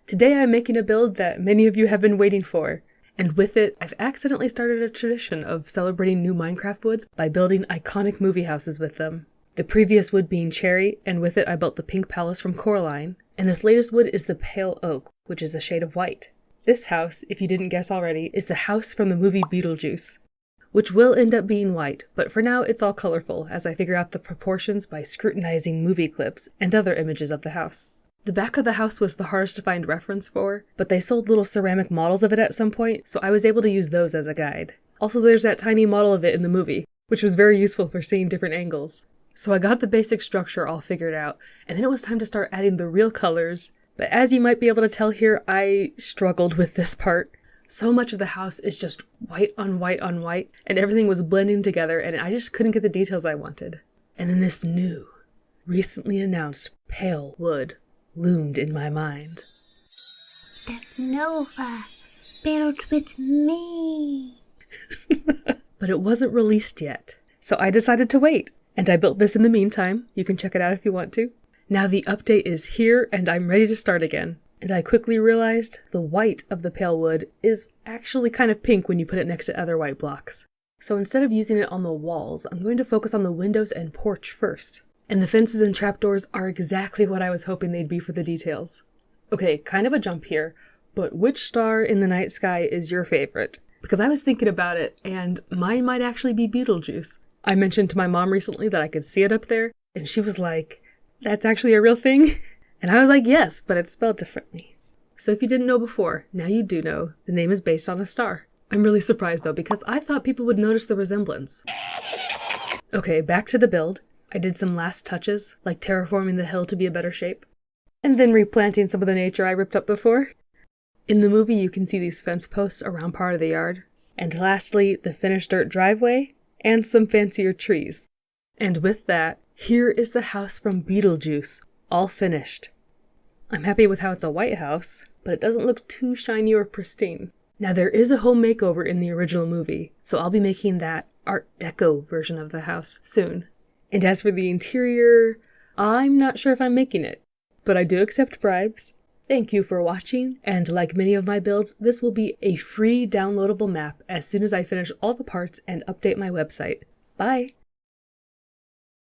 Today I'm making a build that many of you have been waiting for, and with it, I've accidentally started a tradition of celebrating new Minecraft woods by building iconic movie houses with them. The previous wood being cherry, and with it I built the pink palace from Coraline, and this latest wood is the pale oak, which is a shade of white. This house, if you didn't guess already, is the house from the movie Beetlejuice, which will end up being white, but for now it's all colorful as I figure out the proportions by scrutinizing movie clips and other images of the house. The back of the house was the hardest to find reference for, but they sold little ceramic models of it at some point, so I was able to use those as a guide. Also, there's that tiny model of it in the movie, which was very useful for seeing different angles. So I got the basic structure all figured out, and then it was time to start adding the real colors. But as you might be able to tell here, I struggled with this part. So much of the house is just white on white on white, and everything was blending together, and I just couldn't get the details I wanted. And then this new, recently announced pale wood loomed in my mind. That's Nova, build with me. But it wasn't released yet, so I decided to wait, and I built this in the meantime. You can check it out if you want to. Now the update is here, and I'm ready to start again. And I quickly realized the white of the pale wood is actually kind of pink when you put it next to other white blocks. So instead of using it on the walls, I'm going to focus on the windows and porch first. And the fences and trapdoors are exactly what I was hoping they'd be for the details. Okay, kind of a jump here, but which star in the night sky is your favorite? Because I was thinking about it, and mine might actually be Beetlejuice. I mentioned to my mom recently that I could see it up there, and she was like, "That's actually a real thing?" And I was like, yes, but it's spelled differently. So if you didn't know before, now you do know. The name is based on a star. I'm really surprised though, because I thought people would notice the resemblance. Okay, back to the build. I did some last touches, like terraforming the hill to be a better shape, and then replanting some of the nature I ripped up before. In the movie, you can see these fence posts around part of the yard. And lastly, the finished dirt driveway, and some fancier trees. And with that, here is the house from Beetlejuice, all finished. I'm happy with how it's a white house, but it doesn't look too shiny or pristine. Now there is a home makeover in the original movie, so I'll be making that Art Deco version of the house soon. And as for the interior, I'm not sure if I'm making it, but I do accept bribes. Thank you for watching, and like many of my builds, this will be a free downloadable map as soon as I finish all the parts and update my website. Bye!